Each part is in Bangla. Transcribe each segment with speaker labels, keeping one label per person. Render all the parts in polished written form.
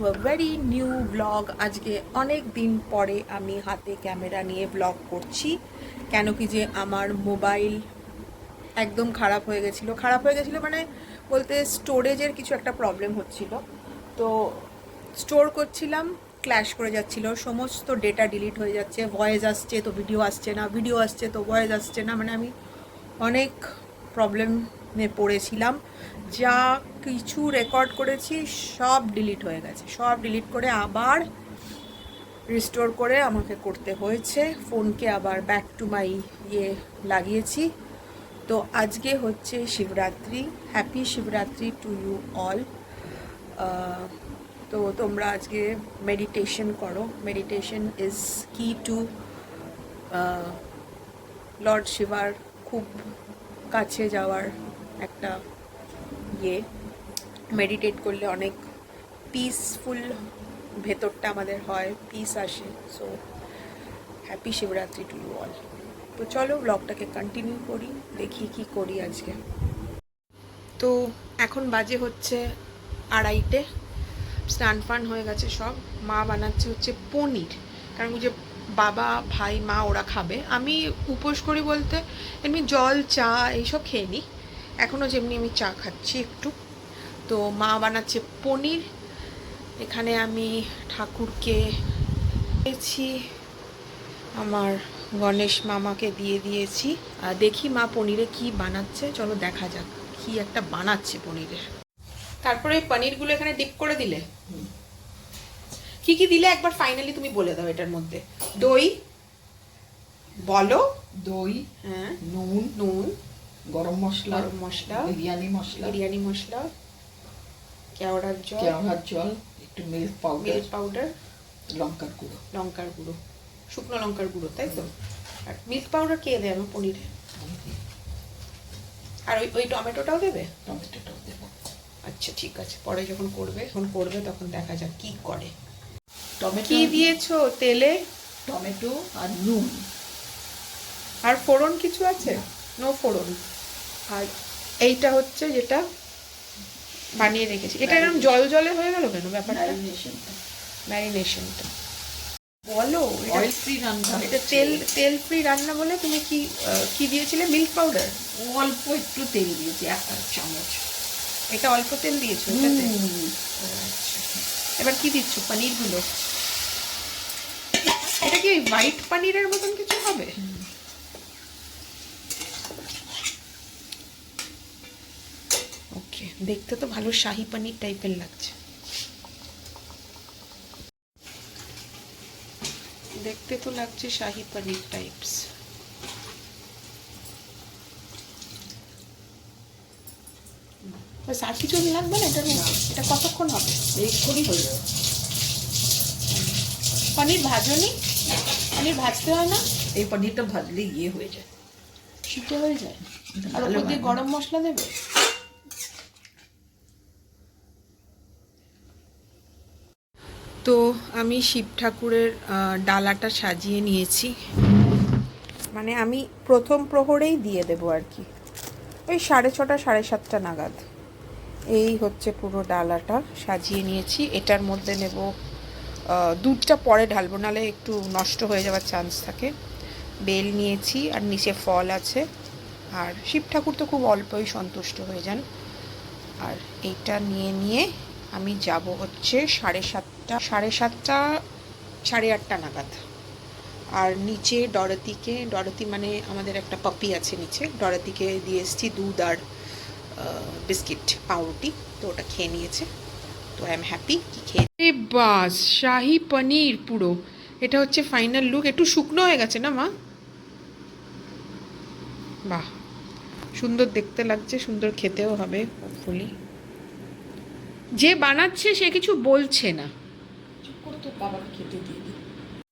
Speaker 1: a very new vlog. আজকে অনেক দিন পরে আমি হাতে ক্যামেরা নিয়ে ব্লগ করছি, কেন কি যে আমার মোবাইল একদম খারাপ হয়ে গেছিলো মানে বলতে স্টোরেজের কিছু একটা প্রবলেম হচ্ছিল। তো স্টোর করছিলাম, ক্ল্যাশ করে যাচ্ছিল, সমস্ত ডেটা ডিলিট হয়ে যাচ্ছে, ভয়েস আসছে তো ভিডিও আসছে না, ভিডিও আসছে তো ভয়েস আসছে না, মানে আমি অনেক প্রবলেমে পড়েছিলাম। যা কিছু রেকর্ড করেছি সব ডিলিট হয়ে গেছে, সব ডিলিট করে আবার রিস্টোর করে আমাকে করতে হয়েছে, ফোনকে আবার ব্যাক টু মাই লাগিয়েছি। তো আজকে হচ্ছে Shivratri, happy Shivratri to you all. তো তোমরা আজকে মেডিটেশন করো, meditation is key to lord শিবার খুব কাছে যাওয়ার একটা মেডিটেট করলে অনেক পিসফুল ভেতরটা আমাদের হয়, পিস আসে। So happy Shivratri to you all. তো চলো ব্লগটাকে কন্টিনিউ করি, দেখি কি করি আজকে। তো এখন বাজে হচ্ছে 2:30, স্নান ফান হয়ে গেছে সব। মা বানাচ্ছে হচ্ছে পনির, কারণ যে বাবা ভাই মা ওরা খাবে। আমি উপোস করি বলতে এমনি জল চা এইসব খেয়ে নিই, এখনও যেমনি আমি চা খাচ্ছি একটু। তো মা বানাচ্ছে পনির। এখানে আমি ঠাকুরকে দিয়েছি, আমার গণেশ মামাকে দিয়ে দিয়েছি। দেখি মা পনিরে কি বানাচ্ছে, চলো দেখা যাক কি একটা বানাচ্ছে পনিরের। তারপরে পনিরগুলো এখানে ডিপ করে দিলে কি কি দিলে একবার ফাইনালি তুমি বলে দাও। এটার মধ্যে দই বলো,
Speaker 2: দই,
Speaker 1: হ্যাঁ,
Speaker 2: নুন,
Speaker 1: নুন,
Speaker 2: গরম মশলা,
Speaker 1: বিরিয়ানি মশলা, কেওড়ার
Speaker 2: জল, একটু মিল্ক
Speaker 1: পাউডার,
Speaker 2: লঙ্কার গুঁড়ো,
Speaker 1: শুকনো লঙ্কার গুঁড়ো, তাই তো? আর মিল্ক পাউডার কে দেয় আমার পনিরে? আর ওই টমেটোটাও দেবে?
Speaker 2: টমেটোটাও দেবো।
Speaker 1: আচ্ছা ঠিক আছে, পরে যখন করবে তখন দেখা যাক কি করে।
Speaker 2: টমেটো
Speaker 1: কি দিয়েছো তেলে?
Speaker 2: টমেটো আর নুন।
Speaker 1: আর ফোড়ন কিছু আছে? নো ফোড়ন। আর এইটা হচ্ছে যেটা বানিয়ে রেখেছি, এটা এরকম জল জলে হয়ে গেল কেন ব্যাপারটা? ম্যারিনেশনটা বলো।
Speaker 2: অয়েল ফ্রি রান্না,
Speaker 1: এটা তেল ফ্রি রান্না বলে তুমি কি দিয়েছিলে? Milk powder?
Speaker 2: অল্প একটু তেল দিয়েছি, 1 চামচ।
Speaker 1: এটা অল্প তেল দিয়েছো এটাতে? আচ্ছা, এবার কি দিচ্ছ? পনিরগুলো? এটা কি হোয়াইট পনিরের মতন কিছু হবে? ওকে, দেখতে তো ভালো শাহি পনির টাইপের লাগছে, দেখতে তো লাগছে শাহি পনির টাইপস। বাস, আর কিছু লাগবে না এটার মধ্যে? এটা কতক্ষণ হবে?
Speaker 2: এক্ষুনি হয়ে যাবে।
Speaker 1: পনির ভাজনি? পনির ভাজতে হয় না?
Speaker 2: এই পনিরটা ভাজলে হয়ে যায়,
Speaker 1: সিদ্ধ হয়ে যায়। আর ওপর দিয়ে গরম মশলা দেবে? তো আমি শিব ঠাকুরের ডালাটা সাজিয়ে নিয়েছি, মানে আমি প্রথম প্রহরেই দিয়ে দেবো আর কি, ওই 6:30 7:30 নাগাদ। এই হচ্ছে পুরো ডালাটা সাজিয়ে নিয়েছি। এটার মধ্যে নেব দুধটা পরে ঢালবো, নাহলে একটু নষ্ট হয়ে যাওয়ার চান্স থাকে। বেল নিয়েছি আর নিচে ফল আছে। আর শিব ঠাকুর তো খুব অল্পই সন্তুষ্ট হয়ে যান। আর এইটা নিয়ে আমি যাব হচ্ছে 7:30 8:30 নাগাদ। আর নিচে ডরতি মানে আমাদের একটা পাপি আছে নিচে, ডরতিকে দিয়ে এসেছি দুধ আর বিস্কিট পাউরুটি, তো ওটা খেয়ে নিয়েছে। তো আই এম হ্যাপি কি খেয়ে। বাস, শাহি পনির পুরো। এটা হচ্ছে ফাইনাল লুক। একটু শুকনো হয়ে গেছে না মা? বাহ, সুন্দর দেখতে লাগছে, সুন্দর খেতেও হবে হোপফুলি। যে বানাচ্ছে সে কিছু বলছে না,
Speaker 2: বাবাকে খেতে দিয়ে দিই।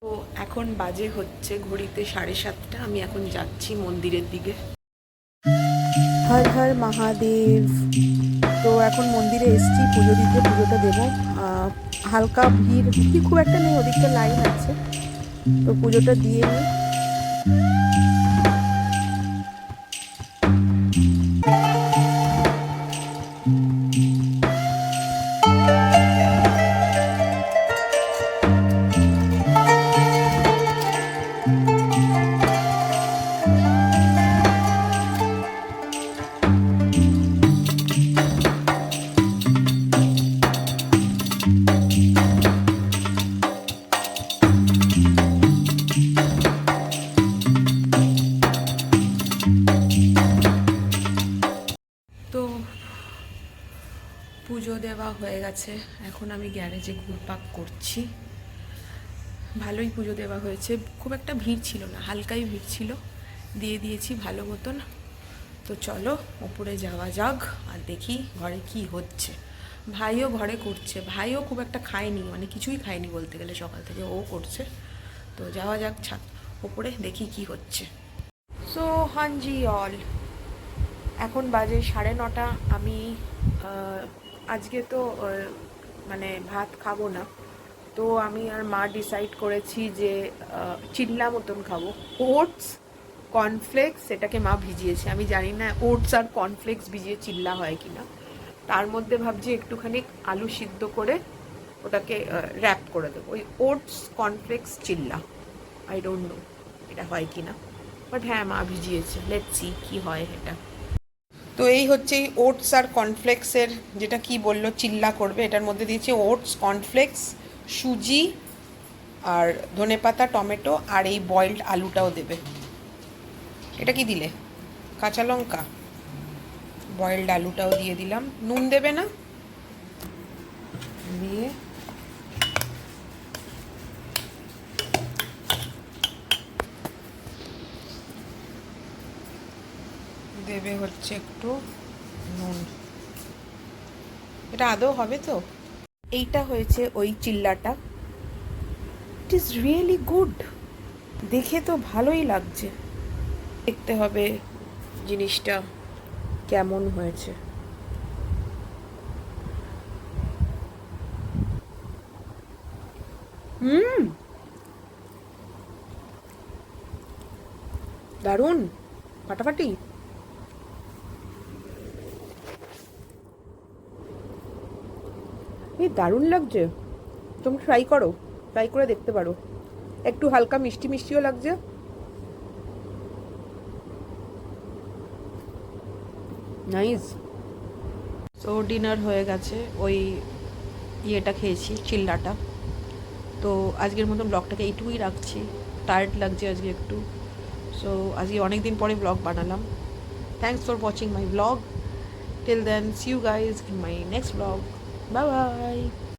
Speaker 1: তো এখন বাজে হচ্ছে ঘড়িতে 7:30। আমি এখন যাচ্ছি মন্দিরের দিকে। হর হর মহাদেব। তো এখন মন্দিরে এসছি পুজো দিতে, পুজোটা দেবো। হালকা ভিড় খুব একটা নেই, ওদিকটা লাইন আছে, তো পুজোটা দিয়ে নিই। দেওয়া হয়ে গেছে, এখন আমি গ্যারেজে ঘুরপাক করছি। ভালোই পুজো দেওয়া হয়েছে, খুব একটা ভিড় ছিল না, হালকাই ভিড় ছিল, দিয়ে দিয়েছি ভালো মতন। তো চলো ওপরে যাওয়া যাক আর দেখি ঘরে কি হচ্ছে। ভাইও ঘরে করছে, ভাইও খুব একটা খায়নি, মানে কিছুই খায়নি বলতে গেলে, সকাল থেকে ও করছে। তো যাওয়া যাক ছাদ ওপরে, দেখি কি হচ্ছে। সো হাঞ্জি অল, এখন বাজে 9:30। আমি আজকে তো মানে ভাত খাবো না, তো আমি আর মা ডিসাইড করেছি যে চিল্লা মতন খাবো। ওটস কর্নফ্লেক্স, এটাকে মা ভিজিয়েছে, আমি জানি না ওটস আর কর্নফ্লেক্স ভিজিয়ে চিল্লা হয় কিনা। তার মধ্যে ভাবছি একটুখানি আলু সিদ্ধ করে ওটাকে র্যাপ করে দেবো, ওই ওটস কর্নফ্লেক্স চিল্লা। আই ডোন্ট নো এটা হয় কিনা, বাট হ্যাঁ মা ভিজিয়েছে, লেটস সি কি হয় এটা। তো এই হচ্ছে এই ওটস আর কর্নফ্লেক্সের, যেটা কি বললো চিল্লা করবে, এটার মধ্যে দিয়েছে ওটস, কর্নফ্লেক্স, সুজি আর ধনেপাতা, টমেটো আর এই বয়েলড আলুটাও দেবে। এটা কি দিলে? কাঁচা লঙ্কা, বয়েলড আলুটাও দিয়ে দিলাম। নুন দেবে না? দিয়ে দেবে হচ্ছে একটু নুন। এটা আদৌ হবে তো? এইটা হয়েছে ওই চিল্লাটা। ইট ইজ রিয়েলি গুড, দেখে তো ভালোই লাগছে, দেখতে হবে জিনিসটা কেমন হয়েছে। দারুণ, ফাটাফাটি। এই দারুণ লাগছে, তুমি ট্রাই করো, ট্রাই করে দেখতে পারো। একটু হালকা মিষ্টি মিষ্টিও লাগছে। নাইস। সো ডিনার হয়ে গেছে, ওই ইয়েটা খেয়েছি, চিল্লাটা। তো আজকের মতন ব্লগটাকে এইটুকুই রাখছি, টায়ার্ড লাগছে আজকে একটু। সো আজকে অনেক দিন পরে ব্লগ বানালাম। Thanks for watching my blog. Till then, see you guys in my next blog. Bye by.